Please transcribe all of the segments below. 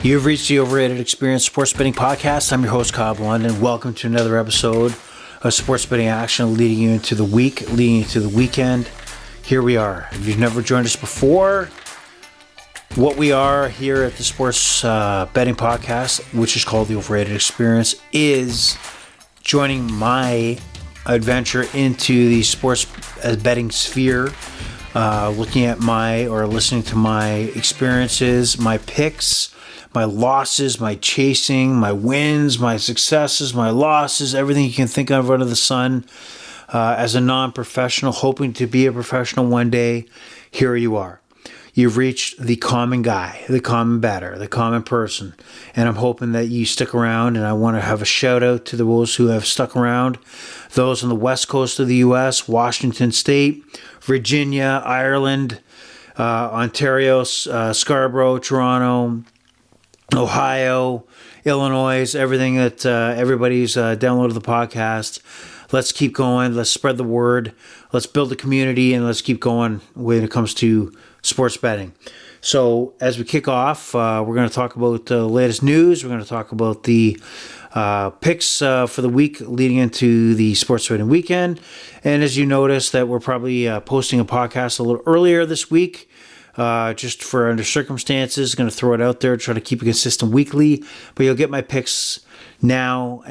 You've reached the Overrated Experience Sports Betting Podcast. I'm your host, Kyle Blunt, and welcome to another episode of Sports Betting Action, leading you into the week, leading you to the weekend. Here we are. If you've never joined us before, what we are here at the Sports Betting Podcast, which is called the Overrated Experience, is joining my adventure into the sports betting sphere, looking at listening to my experiences, my picks, my losses, my chasing, my wins, my successes, my losses, everything you can think of under the sun. As a non-professional, hoping to be a professional one day, here you are. You've reached the common guy, the common batter, the common person. And I'm hoping that you stick around, and I want to have a shout out to those who have stuck around. Those on the west coast of the U.S., Washington State, Virginia, Ireland, Ontario, Scarborough, Toronto, Ohio, Illinois, everything that everybody's downloaded the podcast. Let's keep going. Let's spread the word. Let's build a community, and let's keep going when it comes to sports betting. So as we kick off, we're going to talk about the latest news. We're going to talk about the picks for the week leading into the sports betting weekend. And as you notice that we're probably posting a podcast a little earlier this week, just for under circumstances. Going to throw it out there, try to keep it consistent weekly. But you'll get my picks now,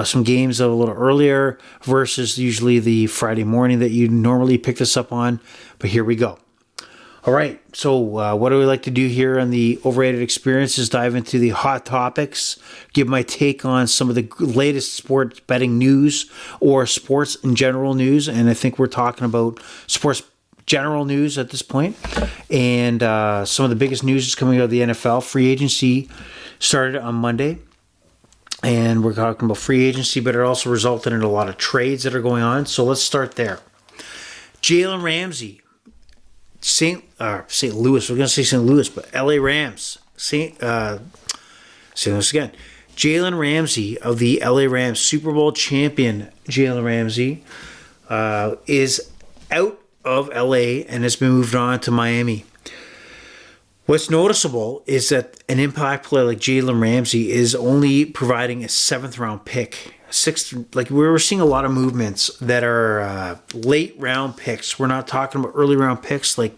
some games a little earlier versus usually the Friday morning that you normally pick this up on. But here we go. All right, so what do we like to do here on the Overrated Experience is dive into the hot topics, give my take on some of the latest sports betting news or sports in general news. And I think we're talking about sports general news at this point. And some of the biggest news is coming out of the NFL. Free agency started on Monday. And we're talking about free agency, but it also resulted in a lot of trades that are going on. So let's start there. Jalen Ramsey, St. Louis. We're going to say St. Louis, but LA Rams. St. Louis again. Jalen Ramsey of the LA Rams, Super Bowl champion Jalen Ramsey, is out of LA and has been moved on to Miami. What's noticeable is that an impact player like Jalen Ramsey is only providing a 7th round pick. We're seeing a lot of movements that are late round picks. We're not talking about early round picks maybe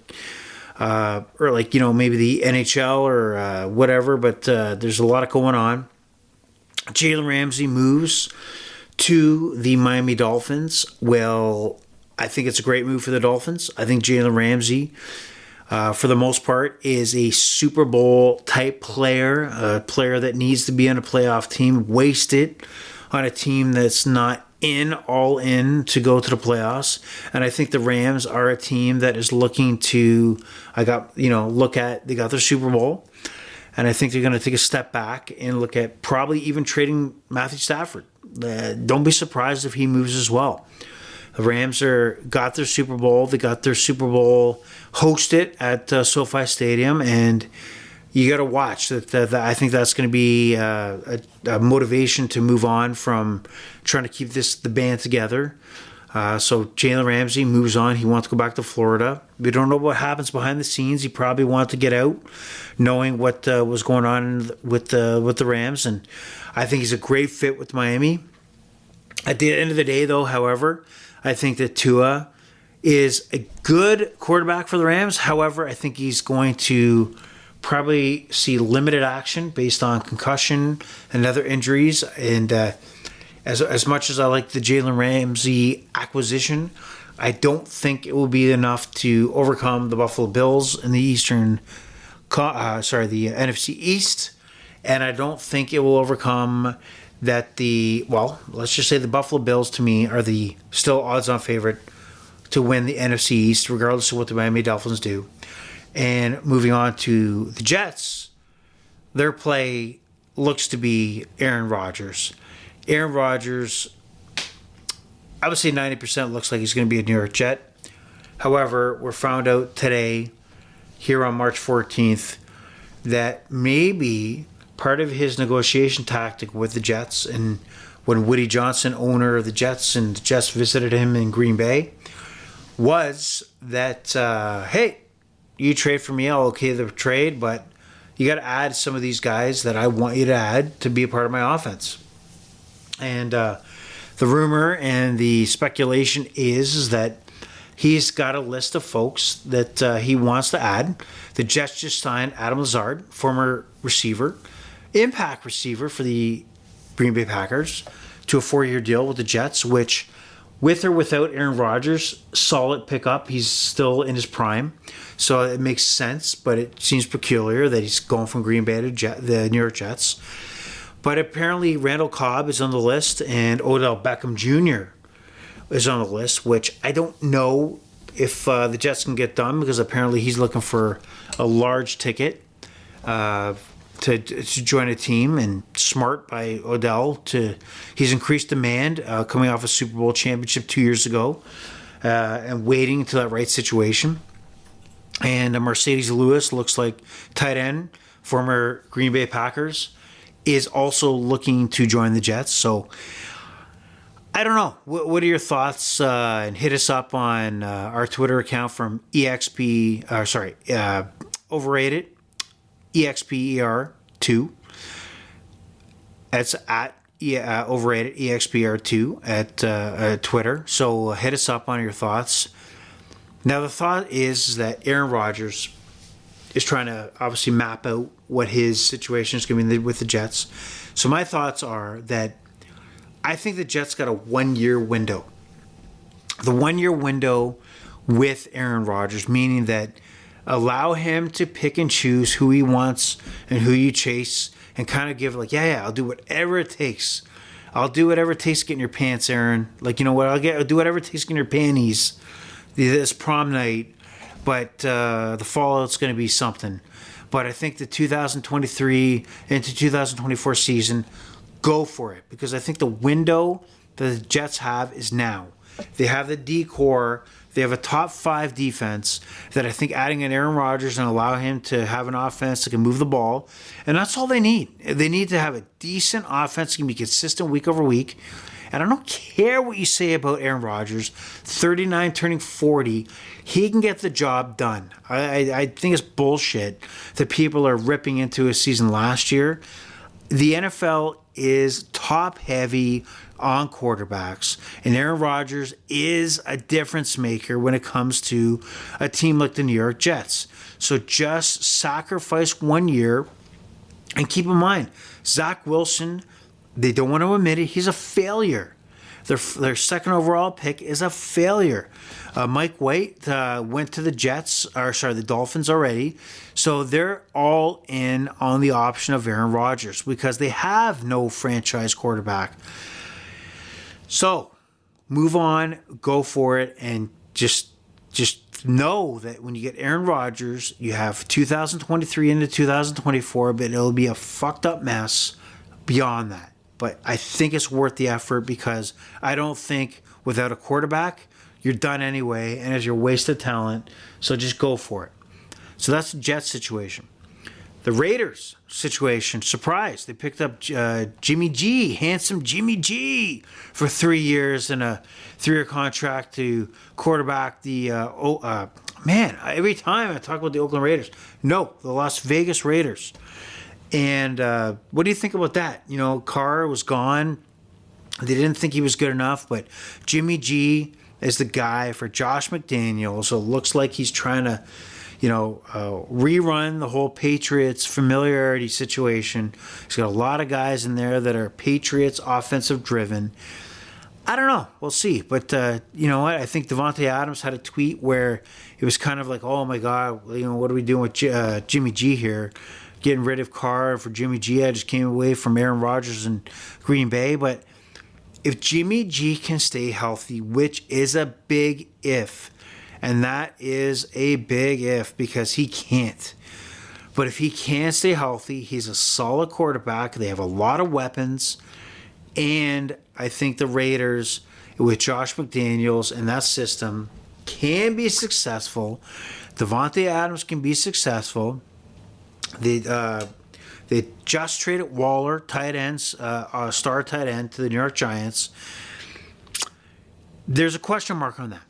the NHL or whatever, but there's a lot going on. Jalen Ramsey moves to the Miami Dolphins. Well, I think it's a great move for the Dolphins. I think Jalen Ramsey, for the most part, is a Super Bowl type player, a player that needs to be on a playoff team, wasted on a team that's not all in to go to the playoffs. And I think the Rams are a team that is looking to, they got their Super Bowl. And I think they're going to take a step back and look at probably even trading Matthew Stafford. Don't be surprised if he moves as well. The Rams got their Super Bowl. They got their Super Bowl hosted at SoFi Stadium, and you got to watch that. I think that's going to be a motivation to move on from trying to keep the band together. So Jalen Ramsey moves on. He wants to go back to Florida. We don't know what happens behind the scenes. He probably wanted to get out, knowing what was going on with the Rams, and I think he's a great fit with Miami. At the end of the day, though, however, I think that Tua is a good quarterback for the Rams. However, I think he's going to probably see limited action based on concussion and other injuries. And as much as I like the Jalen Ramsey acquisition, I don't think it will be enough to overcome the Buffalo Bills in the the NFC East. And I don't think it will overcome that let's just say the Buffalo Bills, to me, are the still odds-on favorite to win the NFC East, regardless of what the Miami Dolphins do. And moving on to the Jets, their play looks to be Aaron Rodgers. Aaron Rodgers, I would say 90% looks like he's going to be a New York Jet. However, we're found out today, here on March 14th, that maybe part of his negotiation tactic with the Jets, and when Woody Johnson, owner of the Jets, and the Jets visited him in Green Bay, was that, hey, you trade for me, I'll okay the trade, but you got to add some of these guys that I want you to add to be a part of my offense. And the rumor and the speculation is that he's got a list of folks that he wants to add. The Jets just signed Adam Lazard, former receiver, impact receiver for the Green Bay Packers, to a 4-year deal with the Jets, which, with or without Aaron Rodgers, solid pickup. He's still in his prime, so it makes sense, but it seems peculiar that he's going from Green Bay to the New York Jets. But apparently Randall Cobb is on the list, and Odell Beckham Jr. is on the list, which I don't know if the Jets can get done, because apparently he's looking for a large ticket to join a team, and smart by Odell. He's increased demand coming off a Super Bowl championship 2 years ago, and waiting until that right situation. And Mercedes Lewis looks like tight end, former Green Bay Packers, is also looking to join the Jets. So I don't know. What are your thoughts? And hit us up on our Twitter account from Overrated, EXPER2. That's at Overrated EXPER2 at Twitter. So hit us up on your thoughts. Now, the thought is that Aaron Rodgers is trying to obviously map out what his situation is going to be with the Jets. So my thoughts are that I think the Jets got a 1-year window. The 1-year window with Aaron Rodgers, meaning that allow him to pick and choose who he wants and who you chase, and kind of give like, yeah, I'll do whatever it takes. I'll do whatever it takes to get in your pants, Aaron. Like, you know what? I'll do whatever it takes to get in your panties this prom night. But the fallout's going to be something. But I think the 2023 into 2024 season, go for it. Because I think the window that the Jets have is now. They have the D-core. They have a top 5 defense that I think adding an Aaron Rodgers and allow him to have an offense that can move the ball. And that's all they need. They need to have a decent offense that can be consistent week over week. And I don't care what you say about Aaron Rodgers, 39 turning 40, he can get the job done. I think it's bullshit that people are ripping into his season last year. The NFL is top heavy on quarterbacks, and Aaron Rodgers is a difference maker when it comes to a team like the New York Jets. So just sacrifice 1 year, and keep in mind, Zach Wilson, they don't want to admit it, he's a failure. Their second overall pick is a failure. Mike White went to the the Dolphins already. So they're all in on the option of Aaron Rodgers because they have no franchise quarterback. So move on, go for it, and just know that when you get Aaron Rodgers, you have 2023 into 2024, but it'll be a fucked up mess beyond that. But I think it's worth the effort because I don't think without a quarterback, you're done anyway, and it's your wasted talent. So just go for it. So that's the Jets situation. The Raiders situation, surprise. They picked up Jimmy G, handsome Jimmy G, for 3 years and a 3-year contract to quarterback the, every time I talk about the Oakland Raiders. No, the Las Vegas Raiders. And what do you think about that? You know, Carr was gone. They didn't think he was good enough, but Jimmy G is the guy for Josh McDaniels. So it looks like he's trying to, rerun the whole Patriots familiarity situation. He's got a lot of guys in there that are Patriots offensive driven. I don't know. We'll see. But you know what? I think Devontae Adams had a tweet where it was kind of like, oh my God, what are we doing with Jimmy G here? Getting rid of Carr for Jimmy G. I just came away from Aaron Rodgers and Green Bay. But if Jimmy G can stay healthy, which is a big if, and that is a big if because he can't. But if he can stay healthy, he's a solid quarterback. They have a lot of weapons. And I think the Raiders, with Josh McDaniels and that system, can be successful. Devontae Adams can be successful. They just traded Waller, tight ends, star tight end, to the New York Giants. There's a question mark on that.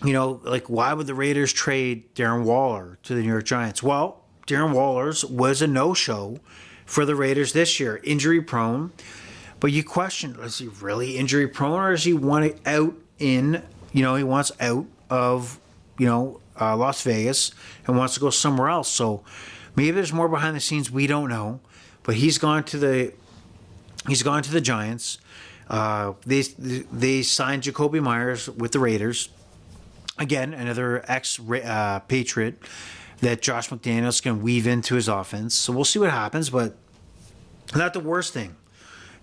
Why would the Raiders trade Darren Waller to the New York Giants? Well, Darren Wallers was a no-show for the Raiders this year, injury prone. But you question, is he really injury prone, or is he want out in, he wants out of, Las Vegas and wants to go somewhere else. So maybe there's more behind the scenes we don't know. But he's gone to the Giants. They signed Jacoby Myers with the Raiders. Again, another ex-Patriot that Josh McDaniels can weave into his offense. So we'll see what happens, but not the worst thing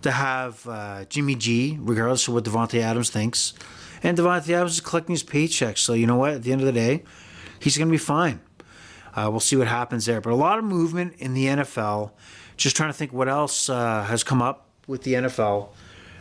to have Jimmy G, regardless of what Devontae Adams thinks. And Devontae Adams is collecting his paycheck. So you know what? At the end of the day, he's going to be fine. We'll see what happens there. But a lot of movement in the NFL. Just trying to think what else has come up with the NFL.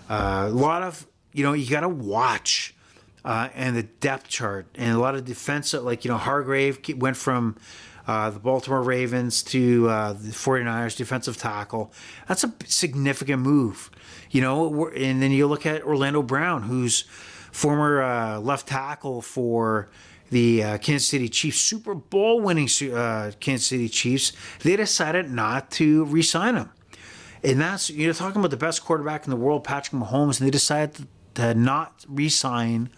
A lot of, you got to watch and the depth chart. And a lot of defensive, Hargrave went from the Baltimore Ravens to the 49ers defensive tackle. That's a significant move, And then you look at Orlando Brown, who's former left tackle for the Kansas City Chiefs, Super Bowl winning Kansas City Chiefs. They decided not to re-sign him. And that's, you're talking about the best quarterback in the world, Patrick Mahomes, and they decided to not re-sign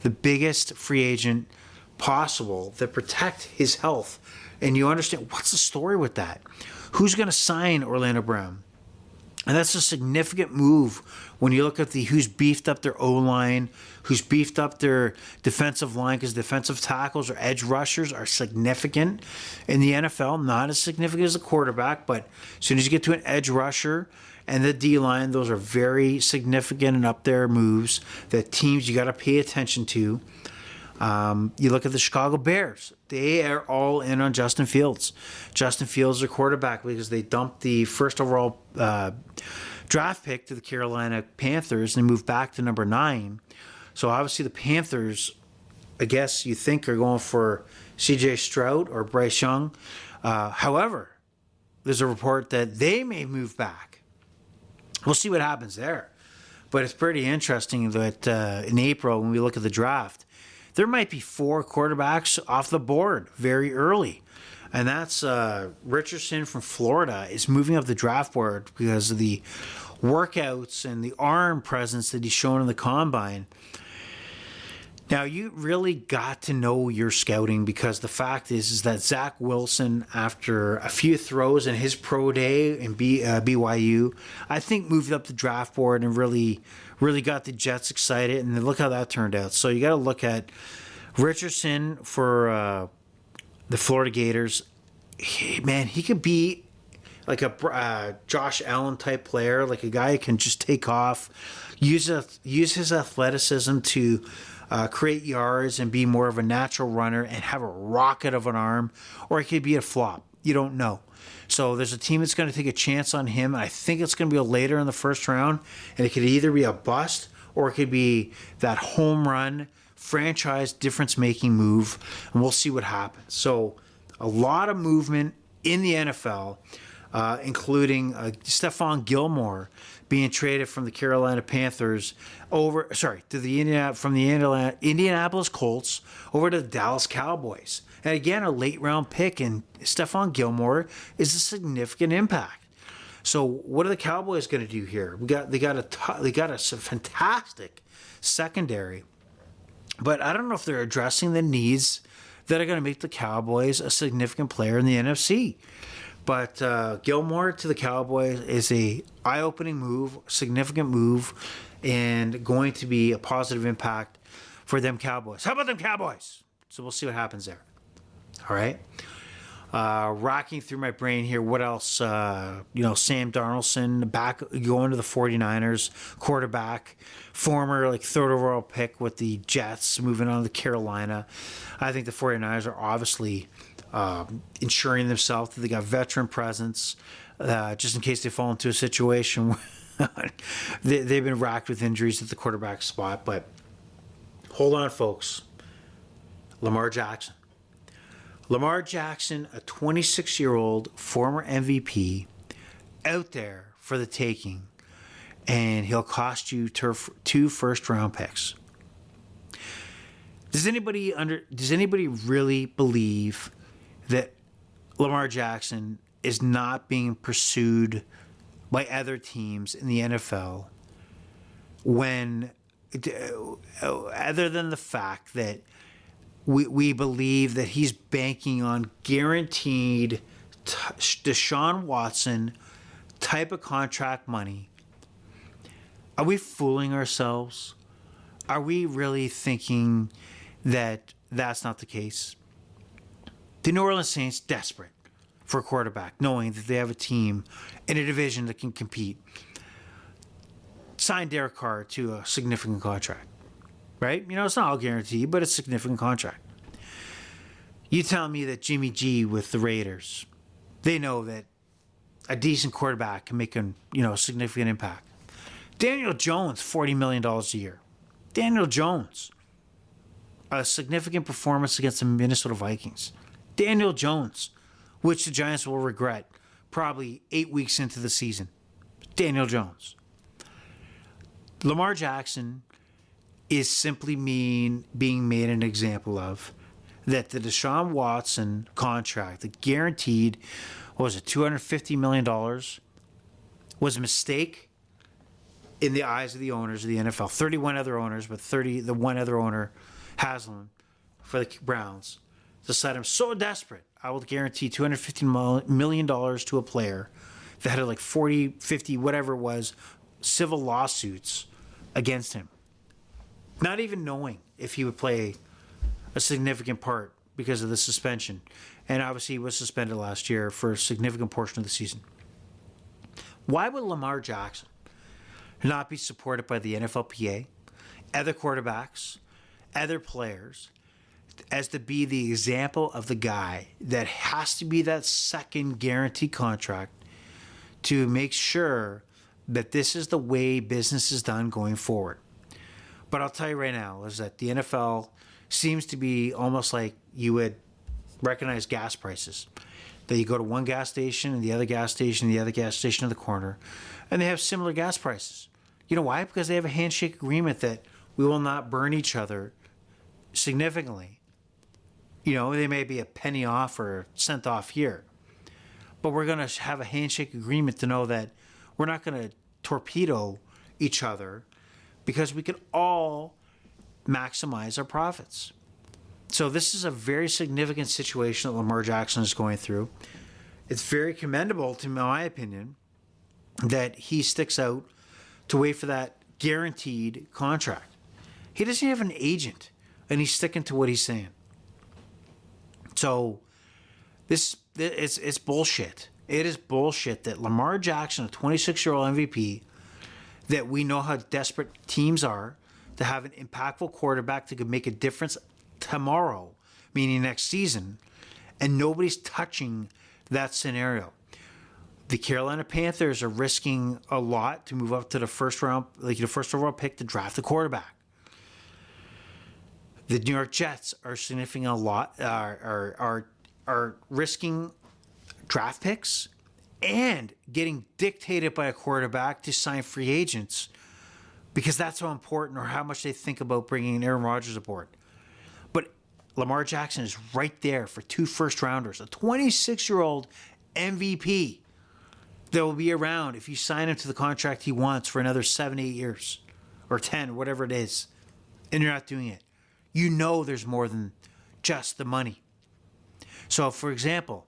the biggest free agent possible to protect his health. And you understand, what's the story with that? Who's going to sign Orlando Brown? And that's a significant move when you look at who's beefed up their O-line, who's beefed up their defensive line, because defensive tackles or edge rushers are significant in the NFL. Not as significant as a quarterback, but as soon as you get to an edge rusher and the D-line, those are very significant and up there moves that teams you got to pay attention to. You look at the Chicago Bears. They are all in on Justin Fields. Justin Fields is their quarterback because they dumped the first overall draft pick to the Carolina Panthers and moved back to number 9. So obviously the Panthers, I guess you think, are going for C.J. Stroud or Bryce Young. However, there's a report that they may move back. We'll see what happens there. But it's pretty interesting that in April, when we look at the draft, there might be 4 quarterbacks off the board very early. And that's Richardson from Florida is moving up the draft board because of the workouts and the arm presence that he's shown in the combine. Now, you really got to know your scouting, because the fact is that Zach Wilson, after a few throws in his pro day in BYU, I think moved up the draft board and really got the Jets excited. And look how that turned out. So you got to look at Richardson for the Florida Gators. He could be like a Josh Allen type player, like a guy who can just take off, use his athleticism to create yards and be more of a natural runner and have a rocket of an arm, or it could be a flop. You don't know. So there's a team that's going to take a chance on him. I think it's going to be later in the first round, and it could either be a bust or it could be that home run, franchise difference-making move, and we'll see what happens. So a lot of movement in the NFL, including Stephon Gilmore being traded from the Carolina Panthers to the Indianapolis Colts over to the Dallas Cowboys. And again, a late round pick, and Stephon Gilmore is a significant impact. So what are the Cowboys going to do here? They got a fantastic secondary, but I don't know if they're addressing the needs that are going to make the Cowboys a significant player in the NFC. But Gilmore to the Cowboys is a eye-opening move, significant move, and going to be a positive impact for them Cowboys. How about them Cowboys? So we'll see what happens there. All right. Rocking through my brain here. What else? Sam Darnoldson back going to the 49ers, quarterback, former third overall pick with the Jets, moving on to Carolina. I think the 49ers are obviously ensuring themselves that they got veteran presence, just in case they fall into a situation where they've been racked with injuries at the quarterback spot. But hold on, folks. Lamar Jackson, a 26-year-old former MVP, out there for the taking, and he'll cost you 2 first-round picks. Does anybody really believe that Lamar Jackson is not being pursued by other teams in the NFL when, other than the fact that we believe that he's banking on guaranteed Deshaun Watson type of contract money. Are we fooling ourselves? Are we really thinking that that's not the case? The New Orleans Saints desperate for a quarterback, knowing that they have a team in a division that can compete. Sign Derek Carr to a significant contract, right? You know, it's not all guaranteed, but it's a significant contract. You tell me that Jimmy G with the Raiders, they know that a decent quarterback can make a significant impact. Daniel Jones, $40 million a year. Daniel Jones, a significant performance against the Minnesota Vikings. Daniel Jones, which the Giants will regret probably 8 weeks into the season. Daniel Jones. Lamar Jackson is simply being made an example of that the Deshaun Watson contract, the guaranteed, what was it, $250 million, was a mistake in the eyes of the owners of the NFL. 31 other owners, but the one other owner, Haslam, for the Browns, decided I'm so desperate, I will guarantee $250 million to a player that had like 40, 50, whatever it was, civil lawsuits against him. Not even knowing if he would play a significant part because of the suspension. And obviously he was suspended last year for a significant portion of the season. Why would Lamar Jackson not be supported by the NFLPA, other quarterbacks, other players, as to be the example of the guy that has to be that second guaranteed contract to make sure that this is the way business is done going forward? But I'll tell you right now is that the NFL seems to be almost like you would recognize gas prices. That you go to one gas station and the other gas station, the other gas station in the corner, and they have similar gas prices. You know why? Because they have a handshake agreement that we will not burn each other significantly. You know, they may be a penny off or a cent off here. But we're going to have a handshake agreement to know that we're not going to torpedo each other because we can all maximize our profits. So this is a very significant situation that Lamar Jackson is going through. It's very commendable, to my opinion, that he sticks out to wait for that guaranteed contract. He doesn't have an agent, and he's sticking to what he's saying. So it's bullshit. It is bullshit that Lamar Jackson, a 26-year-old MVP, that we know how desperate teams are to have an impactful quarterback that could make a difference tomorrow, meaning next season, and nobody's touching that scenario. The Carolina Panthers are risking a lot to move up to the first round, like the first overall pick to draft the quarterback. The New York Jets are sniffing a lot, are risking draft picks and getting dictated by a quarterback to sign free agents because that's how important or how much they think about bringing Aaron Rodgers aboard. But Lamar Jackson is right there for 2 first-rounders, a 26-year-old MVP that will be around if you sign him to the contract he wants for another 7, 8 years or 10, whatever it is, and you're not doing it. You know there's more than just the money. So, for example,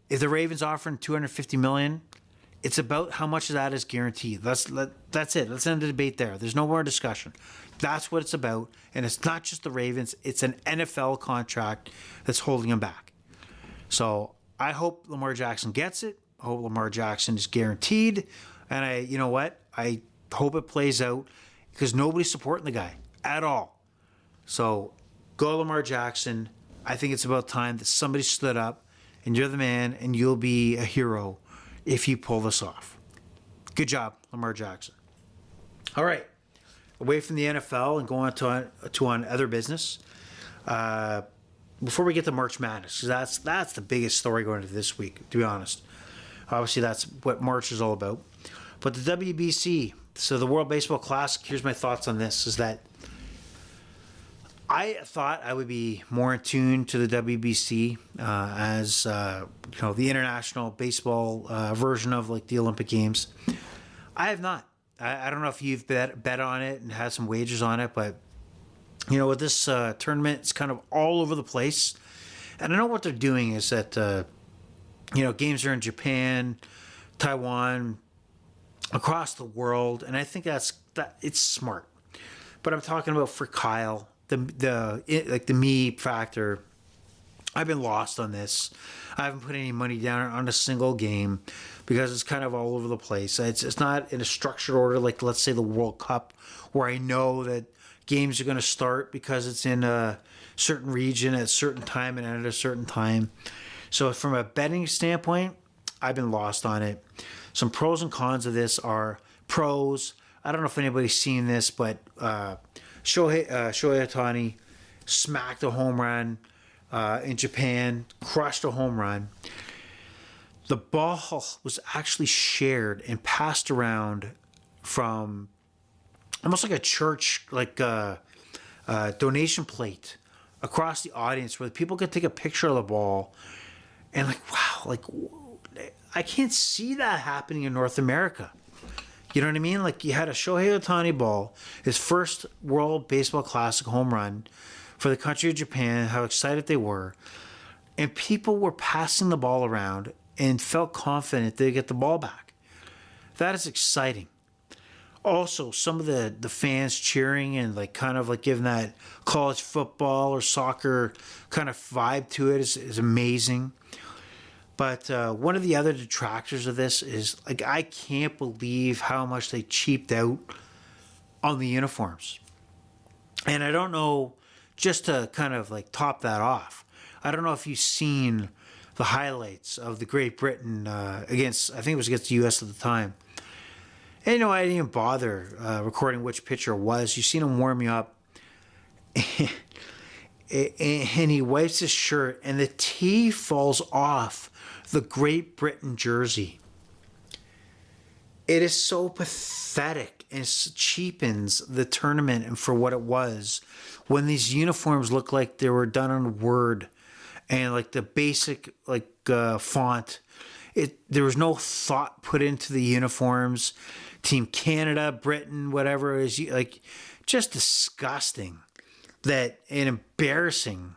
if the Ravens offering $250 million, it's about how much of that is guaranteed. That's it. Let's end the debate there. There's no more discussion. That's what it's about. And it's not just the Ravens. It's an NFL contract that's holding him back. So I hope Lamar Jackson gets it. I hope Lamar Jackson is guaranteed. And you know what? I hope it plays out because nobody's supporting the guy at all. So go Lamar Jackson. I think it's about time that somebody stood up and you're the man and you'll be a hero if you pull this off. Good job, Lamar Jackson. All right. Away from the NFL and going on other business. Before we get to March Madness, because that's the biggest story going into this week, to be honest. Obviously, that's what March is all about. But the WBC, so the World Baseball Classic, here's my thoughts on this, is that I thought I would be more in tune to the WBC as the international baseball version of like the Olympic Games. I have not. I don't know if you've bet on it and had some wagers on it, but with this tournament, it's kind of all over the place. And I know what they're doing is that games are in Japan, Taiwan, across the world, and I think that it's smart. But I'm talking about for Kyle, the me factor. I've been lost on this. I haven't put any money down on a single game because it's kind of all over the place. It's not in a structured order like, let's say, the World Cup, where I know that games are going to start because it's in a certain region at a certain time and at a certain time. So from a betting standpoint, I've been lost on it. Some pros and cons of this are pros. I don't know if anybody's seen this, but Shohei Ohtani smacked a home run in Japan, crushed a home run. The ball was actually shared and passed around from almost like a church, like a donation plate across the audience where people could take a picture of the ball. And I can't see that happening in North America. You know what I mean? Like, you had a Shohei Ohtani ball, his first World Baseball Classic home run for the country of Japan, how excited they were. And people were passing the ball around and felt confident they'd get the ball back. That is exciting. Also, some of the fans cheering and kind of giving that college football or soccer kind of vibe to it is amazing. But one of the other detractors of this is, I can't believe how much they cheaped out on the uniforms. And I don't know, just to kind of top that off, I don't know if you've seen the highlights of the Great Britain against, I think it was against the U.S. at the time. And I didn't even bother recording which pitcher it was. You've seen him warming up. And he wipes his shirt and the tee falls off the Great Britain jersey. It is so pathetic and cheapens the tournament and for what it was, when these uniforms look like they were done on Word and the basic font. There was no thought put into the uniforms. Team Canada, Britain, whatever it is, just disgusting and embarrassing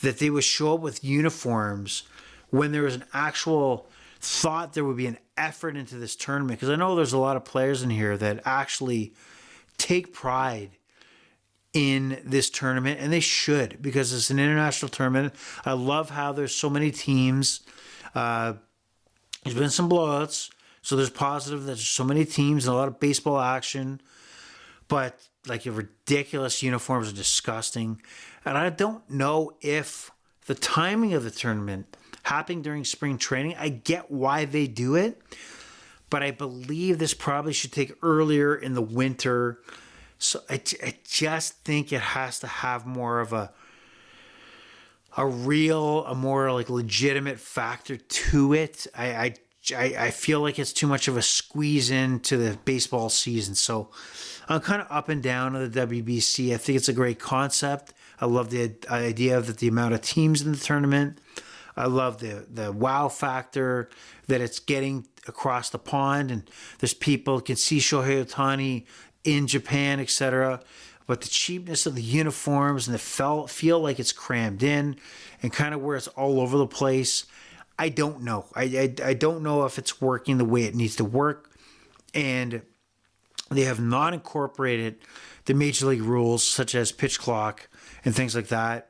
that they would show up with uniforms when there was an actual thought there would be an effort into this tournament. Because I know there's a lot of players in here that actually take pride in this tournament, and they should, because it's an international tournament. I love how there's so many teams. There's been some blowouts, so there's positive that there's so many teams and a lot of baseball action. But your ridiculous uniforms are disgusting. And I don't know if the timing of the tournament happening during spring training, I get why they do it, but I believe this probably should take earlier in the winter. So I just think it has to have more of a more legitimate factor to it. I feel like it's too much of a squeeze into the baseball season. So I'm kind of up and down on the WBC. I think it's a great concept. I love the idea of the amount of teams in the tournament. I love the wow factor that it's getting across the pond, and there's people can see Shohei Ohtani in Japan, etc. But the cheapness of the uniforms and the feel like it's crammed in and kind of where it's all over the place. I don't know. I don't know if it's working the way it needs to work. And they have not incorporated the major league rules such as pitch clock and things like that.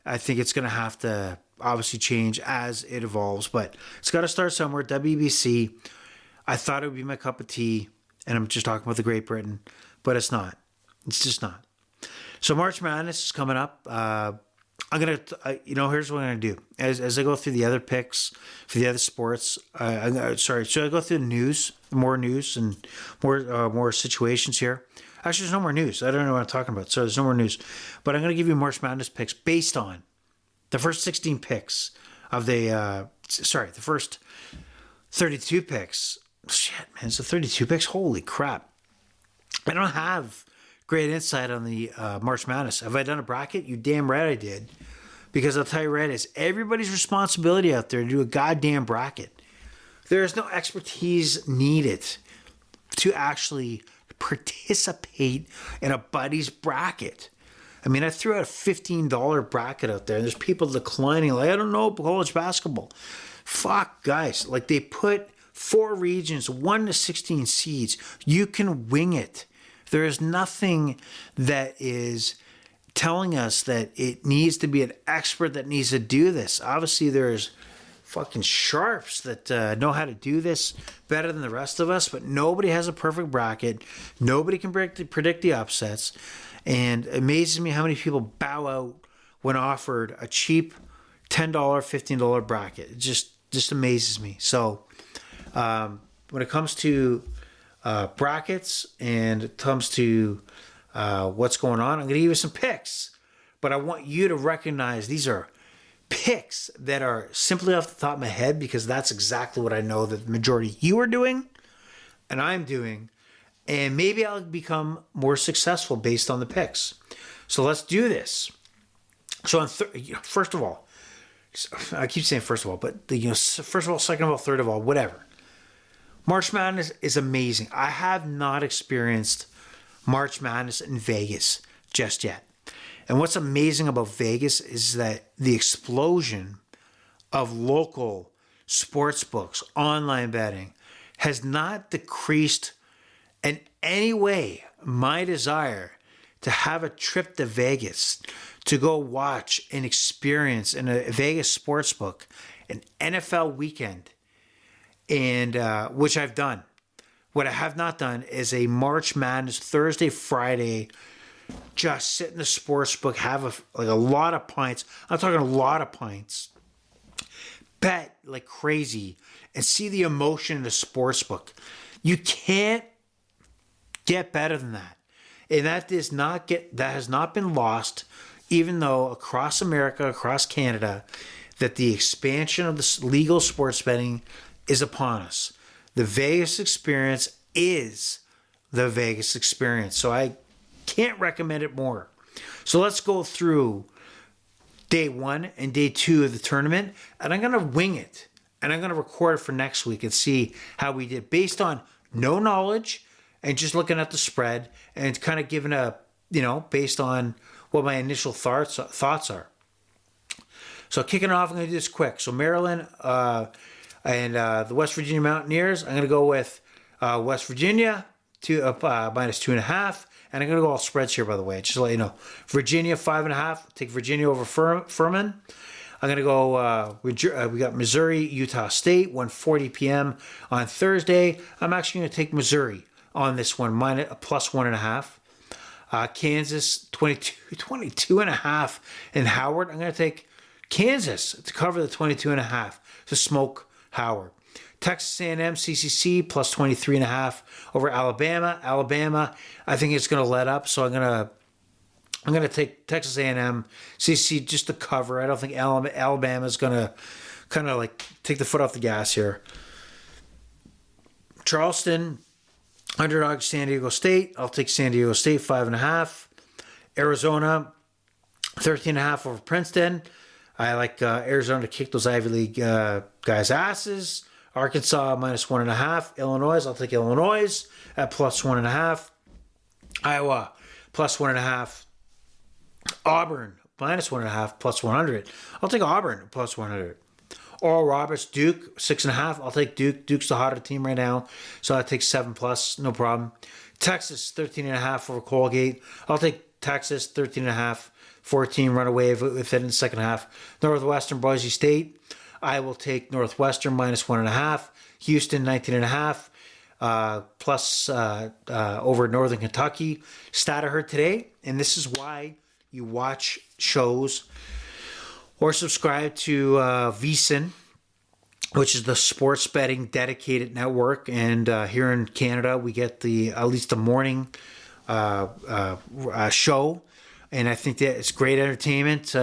I think it's going to have to obviously change as it evolves, but it's got to start somewhere. WBC, I thought it would be my cup of tea, and I'm just talking about the Great Britain, but it's not. It's just not. So March Madness is coming up. I'm going to, here's what I'm going to do. As I go through the other picks for the other sports, should I go through the news, more news and more situations here? Actually, there's no more news. I don't know what I'm talking about, so there's no more news. But I'm going to give you March Madness picks based on the first 16 picks of the first 32 picks. Shit, man, so 32 picks? Holy crap. I don't have great insight on the March Madness. Have I done a bracket? You damn right I did. Because I'll tell you right, it's everybody's responsibility out there to do a goddamn bracket. There is no expertise needed to actually participate in a buddy's bracket. I mean, I threw out a $15 bracket out there, and there's people declining, like, I don't know, college basketball. Fuck, guys. Like, they put 4 regions, 1 to 16 seeds. You can wing it. There is nothing that is telling us that it needs to be an expert that needs to do this. Obviously, there's fucking sharps that know how to do this better than the rest of us, but nobody has a perfect bracket. Nobody can predict the upsets. And it amazes me how many people bow out when offered a cheap $10, $15 bracket. It just amazes me. So when it comes to brackets and it comes to what's going on, I'm going to give you some picks. But I want you to recognize these are picks that are simply off the top of my head, because that's exactly what I know that the majority of you are doing and I'm doing. And maybe I'll become more successful based on the picks. So let's do this. So on first of all, I keep saying first of all, but first of all, second of all, third of all, whatever. March Madness is amazing. I have not experienced March Madness in Vegas just yet. And what's amazing about Vegas is that the explosion of local sports books, online betting, has not decreased in any way my desire to have a trip to Vegas to go watch and experience in a Vegas sportsbook an NFL weekend, and which I've done. What I have not done is a March Madness Thursday, Friday, just sit in the sports book, have a lot of pints. I'm talking a lot of pints. Bet like crazy and see the emotion in the sports book. You can't get better than that. And that has not been lost, even though across America, across Canada, that the expansion of the legal sports betting is upon us. The Vegas experience is the Vegas experience. So I can't recommend it more. So let's go through day 1 and day 2 of the tournament, and I'm going to wing it, and I'm going to record it for next week and see how we did based on no knowledge and just looking at the spread and kind of giving based on what my initial thoughts are. So kicking off, I'm going to do this quick. So Maryland and the West Virginia Mountaineers, I'm going to go with West Virginia minus 2.5. And I'm going to go all spreads here, by the way, just to let you know. Virginia, 5.5. Take Virginia over Furman. I'm going to go, we got Missouri, Utah State, 1:40 p.m. on Thursday. I'm actually going to take Missouri on this one, minus plus 1.5. Kansas, 22.5 in Howard. I'm going to take Kansas to cover the 22.5 to smoke Howard. Texas A&M CCC plus 23.5 over Alabama. Alabama, I think it's going to let up, so I'm going to take Texas A&M CCC just to cover. I don't think Alabama is going to kind of like take the foot off the gas here. Charleston, underdog San Diego State. I'll take San Diego State 5.5. Arizona, 13.5 over Princeton. I like Arizona to kick those Ivy League guys' asses. Arkansas minus 1.5. Illinois, I'll take Illinois at plus 1.5. Iowa plus 1.5. Auburn minus 1.5 plus 100. I'll take Auburn plus 100. Oral Roberts, Duke 6.5. I'll take Duke. Duke's the hotter team right now, so I'll take 7 plus, no problem. Texas 13.5 over Colgate. I'll take Texas 13.5. 14 runaway with it in the second half. Northwestern, Boise State. I will take Northwestern minus 1.5. Houston 19.5 plus over Northern Kentucky. Stat I heard today, and this is why you watch shows or subscribe to VSiN, which is the sports betting dedicated network. And here in Canada, we get at least the morning show, and I think that it's great entertainment.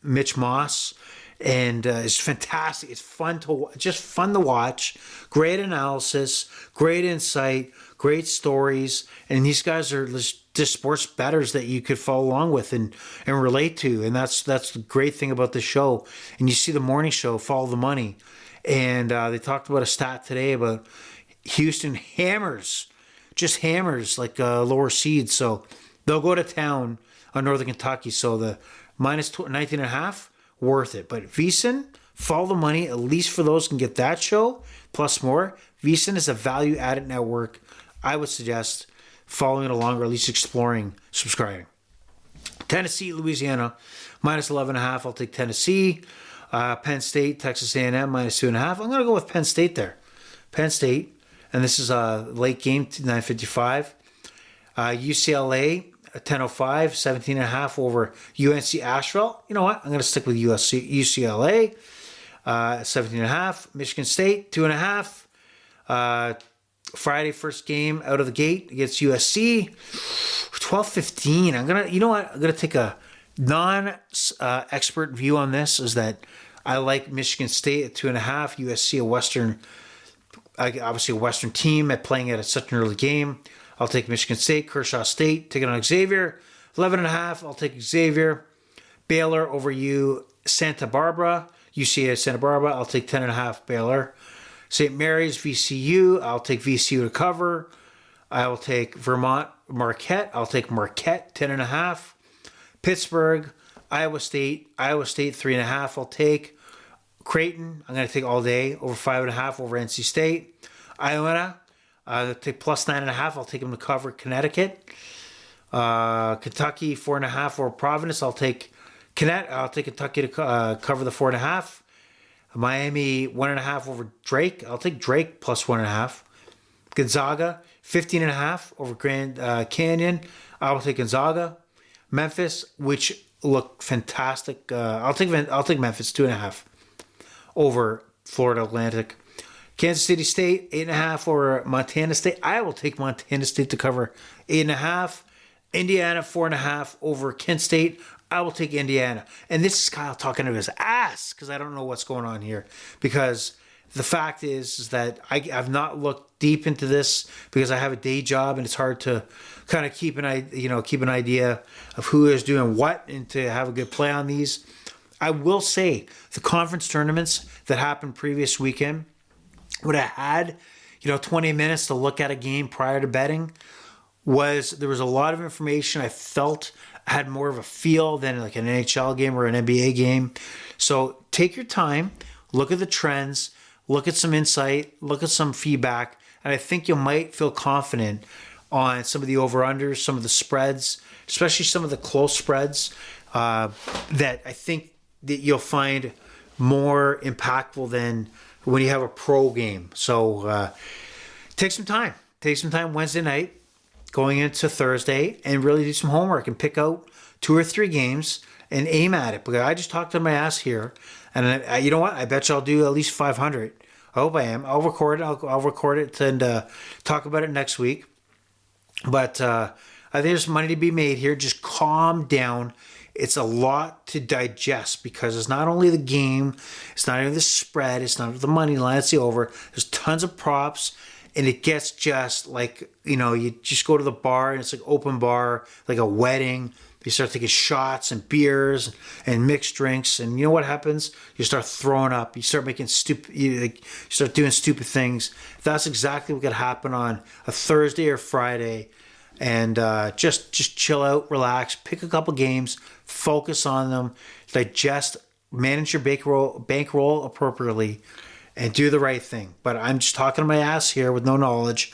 Mitch Moss. And it's fantastic. It's fun to watch. Great analysis, great insight, great stories, and these guys are just sports bettors that you could follow along with and relate to, and that's the great thing about the show. And you see the morning show, Follow the Money, and they talked about a stat today about Houston hammers like lower seeds, so they'll go to town on Northern Kentucky. So the minus 19.5, worth it. But VSiN, Follow the Money, at least for those who can get that show plus more. VSiN is a value-added network. I would suggest following it along, or at least exploring subscribing. Tennessee, Louisiana, minus 11.5. I'll take Tennessee. Penn State, Texas A&M, minus 2.5. I'm going to go with Penn State there. Penn State, and this is a late game, 9:55. UCLA, 10:05, 17.5 over UNC Asheville. You know what? I'm going to stick with UCLA, 17.5. Michigan State, 2.5. Friday, first game out of the gate against USC, 12:15. I'm gonna take a non-expert view on this. Is that I like Michigan State at 2.5. USC, obviously a Western team at playing at such an early game. I'll take Michigan State. Kershaw State taking on Xavier, 11.5. I'll take Xavier. Baylor over Santa Barbara. UCA Santa Barbara. I'll take 10.5 Baylor. St. Mary's, VCU. I'll take VCU to cover. I will take Vermont, Marquette. I'll take Marquette, 10.5. Pittsburgh, Iowa State. Iowa State, 3.5. I'll take Creighton. I'm going to take all day, over 5.5 over NC State. Iona, I'll take plus 9.5. I'll take them to cover Connecticut. Kentucky, 4.5 over Providence. I'll take Kentucky to cover the 4.5. Miami, 1.5 over Drake. I'll take Drake plus 1.5. Gonzaga, 15.5 over Grand Canyon. I will take Gonzaga. Memphis, which look fantastic. I'll take Memphis, 2.5 over Florida Atlantic. Kansas City State, 8.5 over Montana State. I will take Montana State to cover 8.5. Indiana, 4.5 over Kent State. I will take Indiana. And this is Kyle talking to his ass because I don't know what's going on here. Because the fact is that I've not looked deep into this because I have a day job and it's hard to kind of keep an idea of who is doing what and to have a good play on these. I will say the conference tournaments that happened previous weekend, when I had 20 minutes to look at a game prior to betting, there was a lot of information I felt had more of a feel than like an NHL game or an NBA game. So take your time, look at the trends, look at some insight, look at some feedback, and I think you might feel confident on some of the over-unders, some of the spreads, especially some of the close spreads that I think that you'll find more impactful than when you have a pro game. So take some time Wednesday night, going into Thursday, and really do some homework and pick out 2 or 3 games and aim at it. Because I just talked to my ass here, and you know what? I bet you I'll do at least 500. I hope I am. I'll record it. I'll record it and talk about it next week. But I think there's money to be made here. Just calm down. It's a lot to digest because it's not only the game, it's not even the spread, it's not the money line, it's the over. There's tons of props. And it gets just like, you just go to the bar and it's like open bar, like a wedding. You start taking shots and beers and mixed drinks. And you know what happens? You start throwing up. You start making you start doing stupid things. That's exactly what could happen on a Thursday or Friday. And just chill out, relax, pick a couple games, focus on them, digest, manage your bankroll appropriately, and do the right thing. But I'm just talking to my ass here with no knowledge.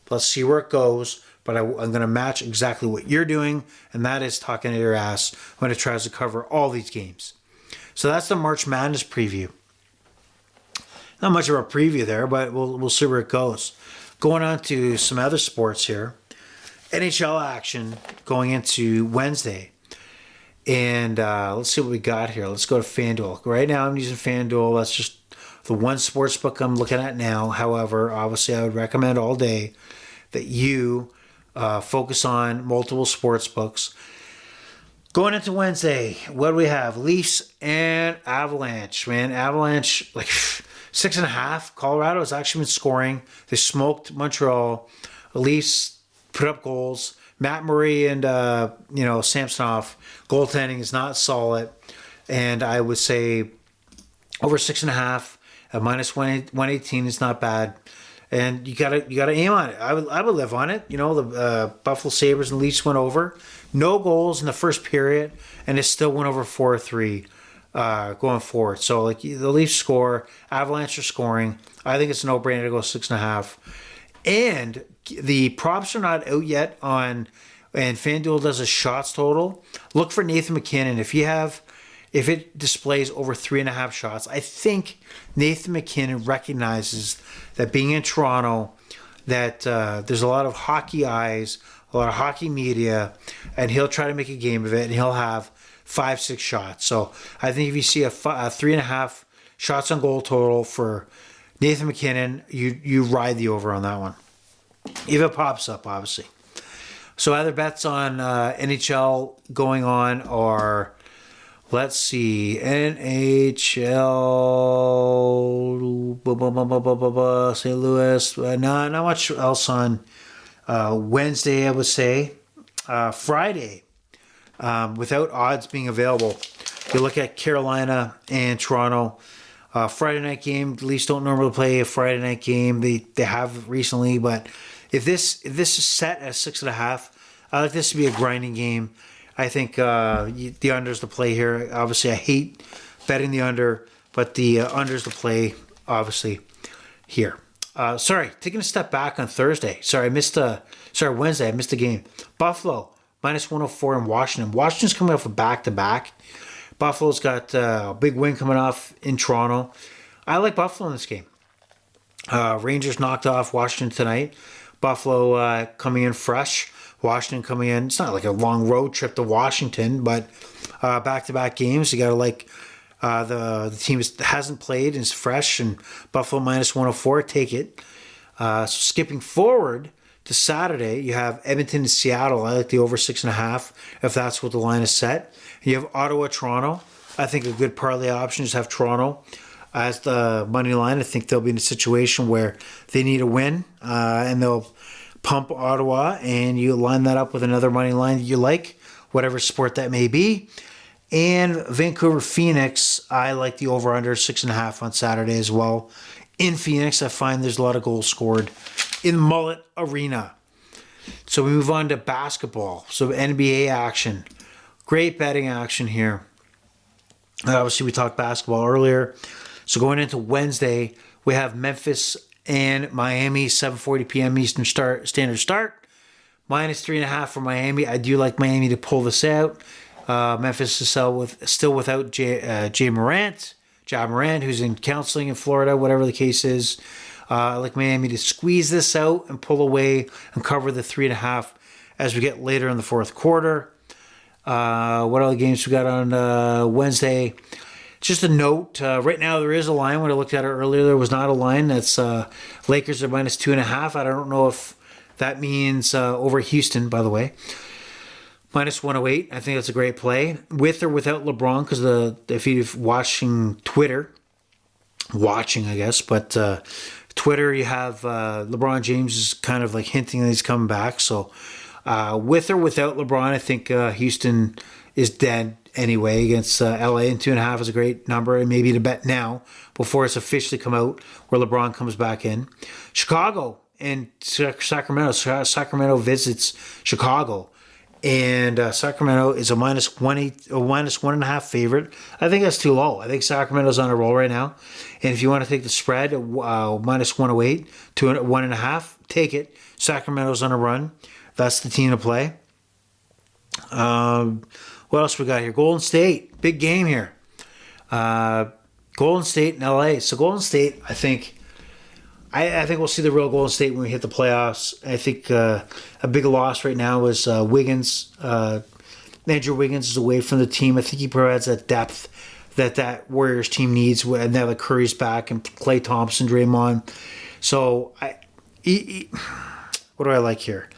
Let's see where it goes. But I'm going to match exactly what you're doing, and that is talking to your ass when it tries to cover all these games. So that's the March Madness preview. Not much of a preview there, but we'll see where it goes. Going on to some other sports here. NHL Action going into Wednesday. And let's see what we got here. Let's go to FanDuel. Right now I'm using FanDuel. That's just the one sports book I'm looking at now. However, obviously I would recommend all day that you focus on multiple sports books. Going into Wednesday, what do we have? Leafs and Avalanche. Man, Avalanche, 6.5. Colorado has actually been scoring. They smoked Montreal. The Leafs put up goals. Matt Murray and Samsonov goaltending is not solid, and I would say over 6.5 at minus 118 is not bad. And you gotta aim on it. I would live on it. The Buffalo Sabres and Leafs went over. No goals in the first period, and it still went over 4-3 going forward. So the Leafs score, Avalanche are scoring. I think it's a no-brainer to go 6.5. And the props are not out yet and FanDuel does a shots total. Look for Nathan MacKinnon. If it displays over 3.5 shots, I think Nathan MacKinnon recognizes that being in Toronto, that there's a lot of hockey eyes, a lot of hockey media, and he'll try to make a game of it, and he'll have 5-6 shots. So I think if you see a 3.5 shots on goal total for Nathan MacKinnon, you ride the over on that one. If it pops up, obviously. So other bets on NHL going on are, let's see, NHL, St. Louis. Not much else on Wednesday, I would say. Friday, without odds being available, you look at Carolina and Toronto. Friday night game. The Leafs don't normally play a Friday night game. They have recently, but if this is set at 6.5, I like this to be a grinding game. I think the under's the play here. Obviously, I hate betting the under, but the under's the play, obviously, here. Taking a step back on Thursday. Wednesday, I missed a game. Buffalo, minus 104 in Washington. Washington's coming off a back-to-back. Buffalo's got a big win coming off in Toronto. I like Buffalo in this game. Rangers knocked off Washington tonight. Buffalo coming in fresh. Washington coming in. It's not like a long road trip to Washington, but back-to-back games. You got to like the team hasn't played and is fresh, and Buffalo minus 104. Take it. So skipping forward to Saturday, you have Edmonton and Seattle. I like the over 6.5 if that's what the line is set. You have Ottawa, Toronto. I think a good parlay option is have Toronto as the money line. I think they'll be in a situation where they need a win, and they'll pump Ottawa, and you line that up with another money line that you like, whatever sport that may be. And Vancouver, Phoenix, I like the over-under 6.5 on Saturday as well. In Phoenix, I find there's a lot of goals scored in Mullet Arena. So we move on to basketball. So NBA action. Great betting action here. Obviously, we talked basketball earlier. So going into Wednesday, we have Memphis and Miami, 7:40 p.m. Eastern Standard Start. Minus 3.5 for Miami. I do like Miami to pull this out. Memphis is still without Ja Morant, who's in counseling in Florida, whatever the case is. I like Miami to squeeze this out and pull away and cover the 3.5 as we get later in the fourth quarter. What other games we got on Wednesday? Just a note, right now there is a line. When I looked at it earlier, there was not a line. That's Lakers are minus 2.5. I don't know if that means over Houston, by the way. Minus 108. I think that's a great play. With or without LeBron, because if you're watching Twitter, I guess, but Twitter, you have LeBron James is kind of like hinting that he's coming back. So with or without LeBron, I think Houston is dead anyway against LA, and 2.5 is a great number, and maybe to bet now before it's officially come out where LeBron comes back in. Chicago and Sacramento. Sacramento visits Chicago, and Sacramento is a minus 1.5 favorite. I think that's too low. I think Sacramento's on a roll right now, and if you want to take the spread, minus 108 to 1.5, take it. Sacramento's on a run. That's the team to play. What else we got here? Golden State, big game here. Golden State and LA. So Golden State, I think we'll see the real Golden State when we hit the playoffs. I think a big loss right now is Wiggins. Andrew Wiggins is away from the team. I think he provides that depth that Warriors team needs. And now that Curry's back and Klay Thompson, Draymond. So what do I like here?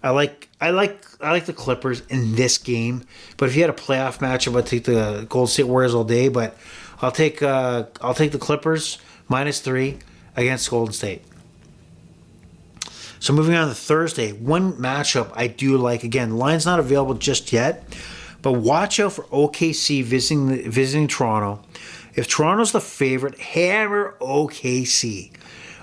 I like the Clippers in this game, but if you had a playoff matchup, I'd take the Golden State Warriors all day. But I'll take the Clippers -3 against Golden State. So moving on to Thursday, one matchup I do like. Again, line's not available just yet, but watch out for OKC visiting Toronto. If Toronto's the favorite, hammer OKC.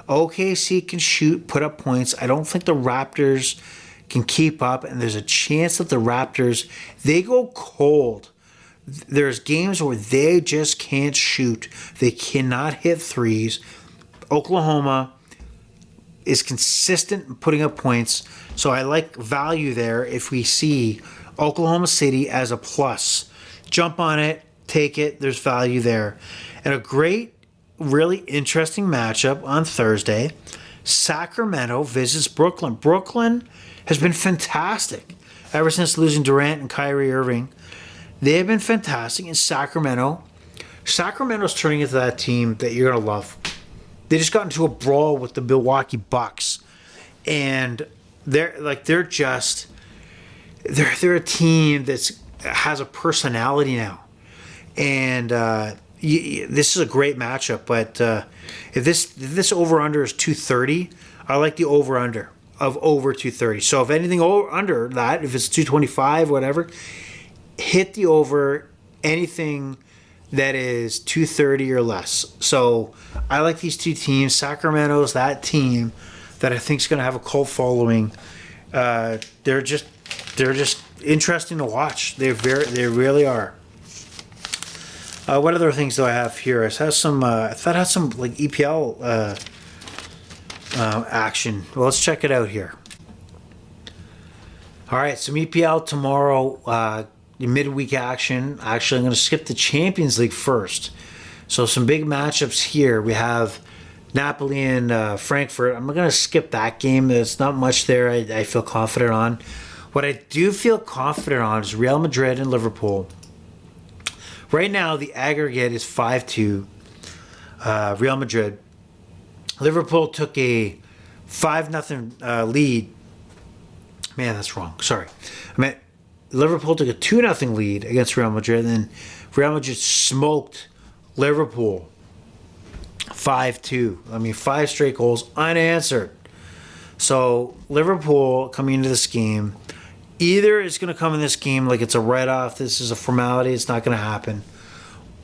OKC can shoot, put up points. I don't think the Raptors can keep up, and there's a chance that the Raptors, they go cold. There's games where they just can't shoot. They cannot hit threes. Oklahoma is consistent in putting up points, so I like value there if we see Oklahoma City as a plus. Jump on it, take it, there's value there. And a great, really interesting matchup on Thursday, Sacramento visits Brooklyn. Brooklyn has been fantastic ever since losing Durant and Kyrie Irving. They have been fantastic in Sacramento's turning into that team that you're going to love. They just got into a brawl with the Milwaukee Bucks, and they're a team that has a personality now, and this is a great matchup. But if this over under is 230, I like the over under of over 230. So if anything under that, if it's 225, whatever, hit the over. Anything that is 230 or less. So I like these two teams. Sacramento's that team that I think is going to have a cult following. They're just interesting to watch. They really are. What other things do I have here? I thought I had some like EPL action. Well, let's check it out here. All right, some EPL tomorrow. Midweek action. Actually, I'm going to skip the Champions League first. So some big matchups here. We have Napoli and Frankfurt. I'm going to skip that game. There's not much there I feel confident on. What I do feel confident on is Real Madrid and Liverpool. Right now, the aggregate is 5-2. Real Madrid. Liverpool took a 5-0 lead. Man, that's wrong. Sorry. I meant Liverpool took a 2-0 lead against Real Madrid, and then Real Madrid smoked Liverpool 5-2. I mean, 5 straight goals unanswered. So Liverpool coming into this game, either it's going to come in this game like it's a write-off, this is a formality, it's not going to happen,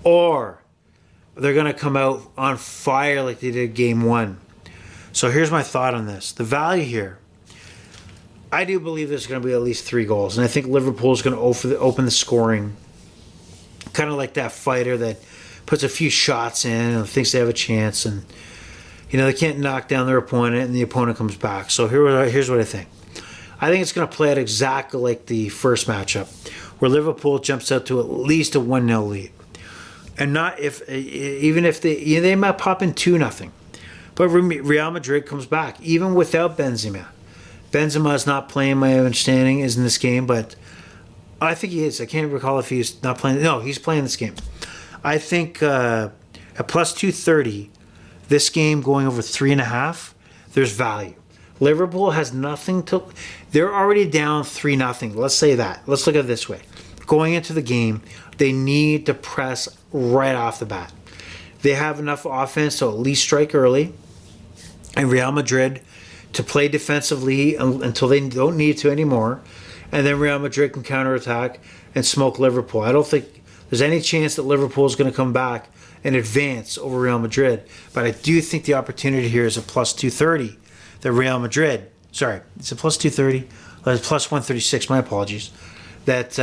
or they're going to come out on fire like they did game 1. So here's my thought on this. The value here, I do believe there's going to be at least 3 goals, and I think Liverpool is going to open the scoring, kind of like that fighter that puts a few shots in and thinks they have a chance, and they can't knock down their opponent, and the opponent comes back. So here's what I think. I think it's going to play out exactly like the first matchup, where Liverpool jumps out to at least a 1-0 lead, and not even if they might pop in 2-0, but Real Madrid comes back even without Benzema. Benzema is not playing, my understanding, is in this game, but I think he is. I can't recall if he's not playing. No, he's playing this game. I think at plus 230, this game going over 3.5, there's value. Liverpool has nothing to... They're already down 3-0. Let's say that. Let's look at it this way. Going into the game, they need to press right off the bat. They have enough offense to at least strike early, and Real Madrid to play defensively until they don't need to anymore, and then Real Madrid can counterattack and smoke Liverpool. I don't think there's any chance that Liverpool is going to come back and advance over Real Madrid, but I do think the opportunity here is a plus 230 that Real Madrid, sorry, it's a plus 230, plus 136, my apologies, that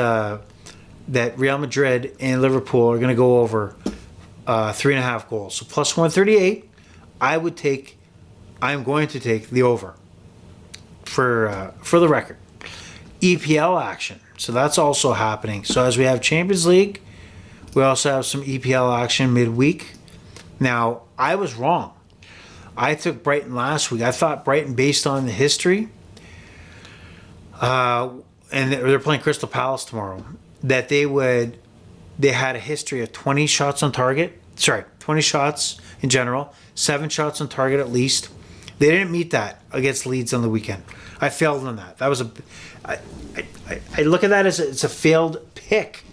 Real Madrid and Liverpool are going to go over 3.5 goals. So plus 138, I'm going to take the over for the record. EPL action. So that's also happening. So as we have Champions League, we also have some EPL action midweek. Now, I was wrong. I took Brighton last week. I thought Brighton, based on the history, and they're playing Crystal Palace tomorrow, that they had a history of 20 shots on target. Sorry, 20 shots in general, 7 shots on target at least. They didn't meet that against Leeds on the weekend. I failed on that. That was I look at that as it's a failed pick,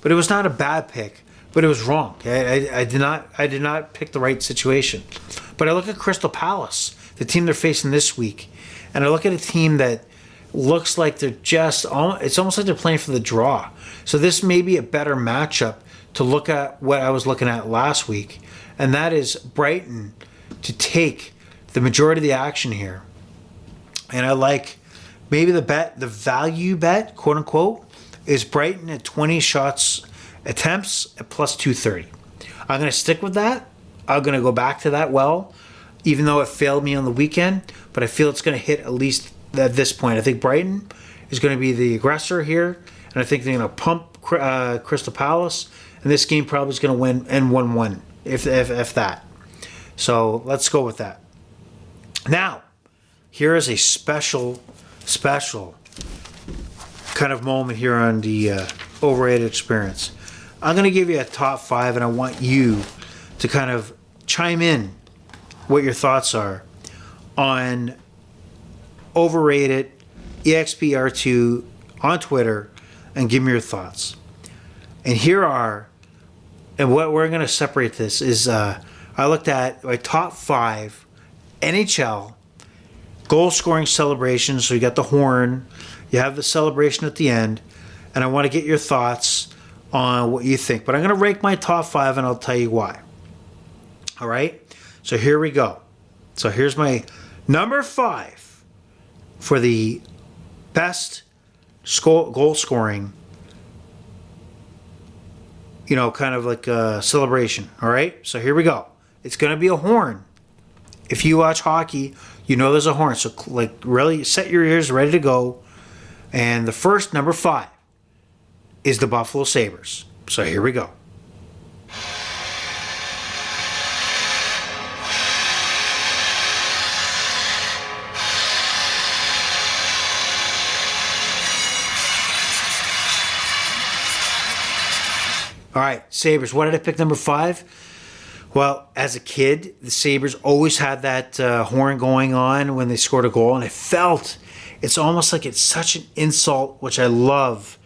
but it was not a bad pick. but it was wrong. I did not pick the right situation. But I look at Crystal Palace, the team they're facing this week, and I look at a team that looks like they're just, it's almost like they're playing for the draw. So this may be a better matchup to look at what I was looking at last week, and that is Brighton to take the majority of the action here. And I like maybe the value bet, quote unquote, is Brighton at 20 shots attempts at plus 230. I'm going to stick with that. I'm going to go back to that even though it failed me on the weekend, but I feel it's going to hit at least at this point. I think Brighton is going to be the aggressor here, and I think they're going to pump Crystal Palace, and this game probably is going to win and 1-1, if that. So let's go with that. Now, here is a special kind of moment here on the overrated experience. I'm going to give you a top 5, and I want you to kind of chime in what your thoughts are on overrated EXPR2 on Twitter, and give me your thoughts. And and what we're going to separate this is I looked at my top 5 NHL goal scoring celebrations. So you got the horn, you have the celebration at the end, and I want to get your thoughts on what you think. But I'm going to rank my top 5, and I'll tell you why. All right? So here we go. So here's my number 5 for the best goal scoring, kind of like a celebration. All right? So here we go. It's going to be a horn. If you watch hockey, you know there's a horn. So really set your ears ready to go. And the first, number 5, is the Buffalo Sabres. So here we go. All right, Sabres. What did I pick number 5? Well, as a kid, the Sabres always had that horn going on when they scored a goal, and it's almost like it's such an insult, which I love,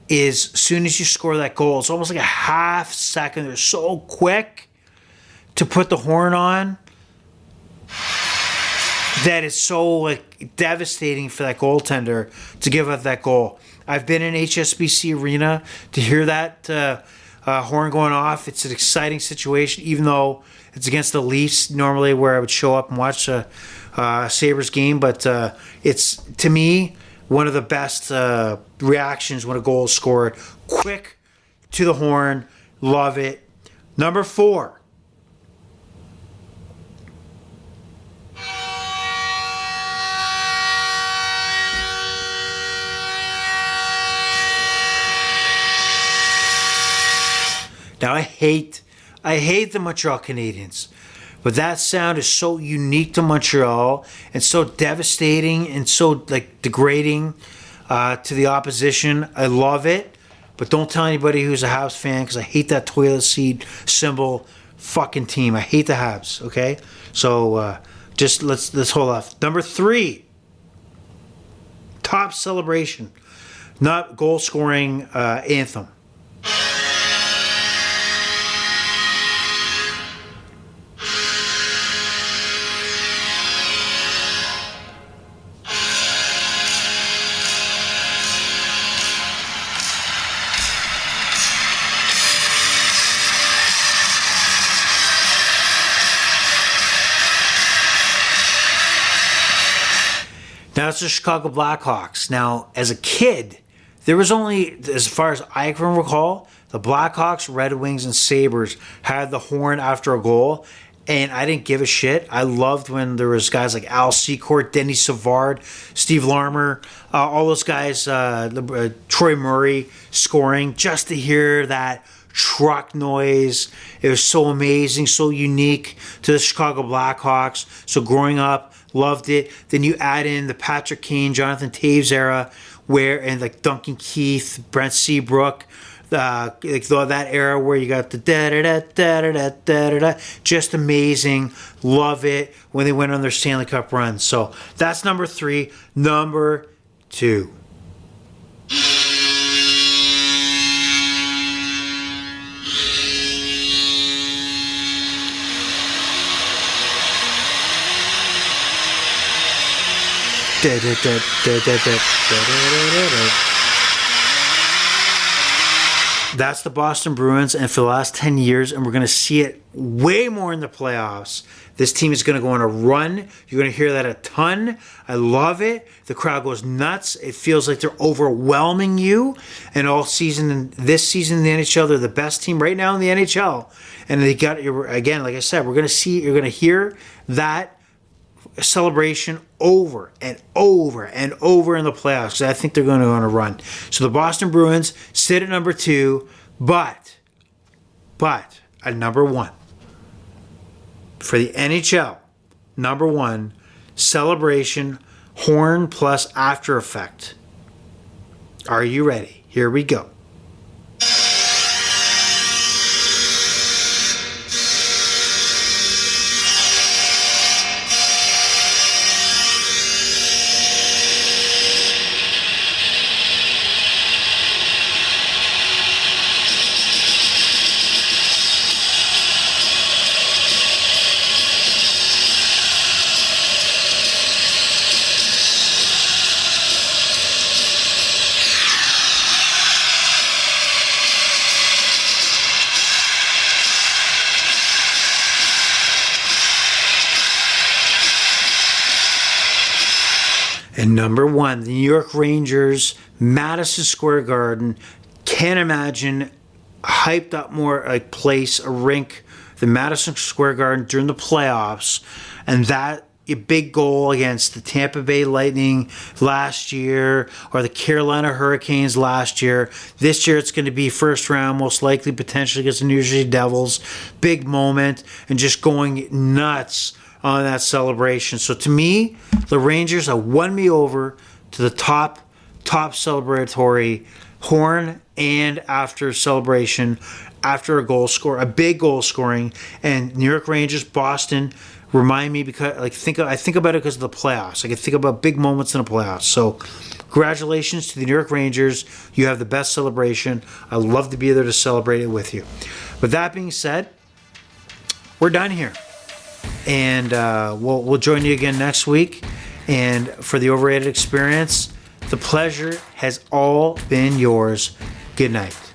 is as soon as you score that goal, it's almost like a half second. They're so quick to put the horn on that it's so devastating for that goaltender to give up that goal. I've been in HSBC Arena to hear that horn going off. It's an exciting situation, even though it's against the Leafs normally, where I would show up and watch a Sabres game. But it's, to me, one of the best reactions when a goal is scored. Quick to the horn. Love it. Number 4. Now, I hate the Montreal Canadiens, but that sound is so unique to Montreal and so devastating and so degrading to the opposition. I love it, but don't tell anybody who's a Habs fan, because I hate that toilet seat symbol fucking team. I hate the Habs. Okay, so just let's hold off. Number 3, top celebration, not goal scoring anthem. Now it's the Chicago Blackhawks. Now, as a kid, there was only, as far as I can recall, the Blackhawks, Red Wings, and Sabres had the horn after a goal, and I didn't give a shit. I loved when there was guys like Al Secord, Denny Savard, Steve Larmer, all those guys, Troy Murray scoring, just to hear that truck noise. It was so amazing, so unique to the Chicago Blackhawks. So growing up, loved it. Then you add in the Patrick Kane, Jonathan Taves era, and Duncan Keith, Brent Seabrook, that era where you got the da-da-da-da-da-da-da-da. Just amazing. Love it when they went on their Stanley Cup run. So that's number 3. Number 2. That's the Boston Bruins, and for the last 10 years, and we're going to see it way more in the playoffs. This team is going to go on a run. You're going to hear that a ton. I love it. The crowd goes nuts. It feels like they're overwhelming you. And all season, this season in the NHL, they're the best team right now in the NHL. And they got, again, like I said, you're going to hear that celebration over and over and over in the playoffs, because I think they're going to go on a run. So the Boston Bruins sit at number 2, but at number 1 for the NHL, number 1 celebration, horn plus after effect. Are you ready? Here we go. And number 1, the New York Rangers, Madison Square Garden. Can't imagine a hyped up more like place, a rink, the Madison Square Garden during the playoffs. And that a big goal against the Tampa Bay Lightning last year, or the Carolina Hurricanes last year. This year it's going to be first round, most likely potentially against the New Jersey Devils. Big moment, and just going nuts on that celebration. So to me, the Rangers have won me over to the top celebratory horn and after celebration, after a big goal scoring. And New York Rangers, Boston remind me, because I think about it because of the playoffs. I can think about big moments in the playoffs. So congratulations to the New York Rangers. You have the best celebration. I'd love to be there to celebrate it with you. With that being said, we're done here. And we'll join you again next week. And for the Overrated Experience, the pleasure has all been yours. Good night.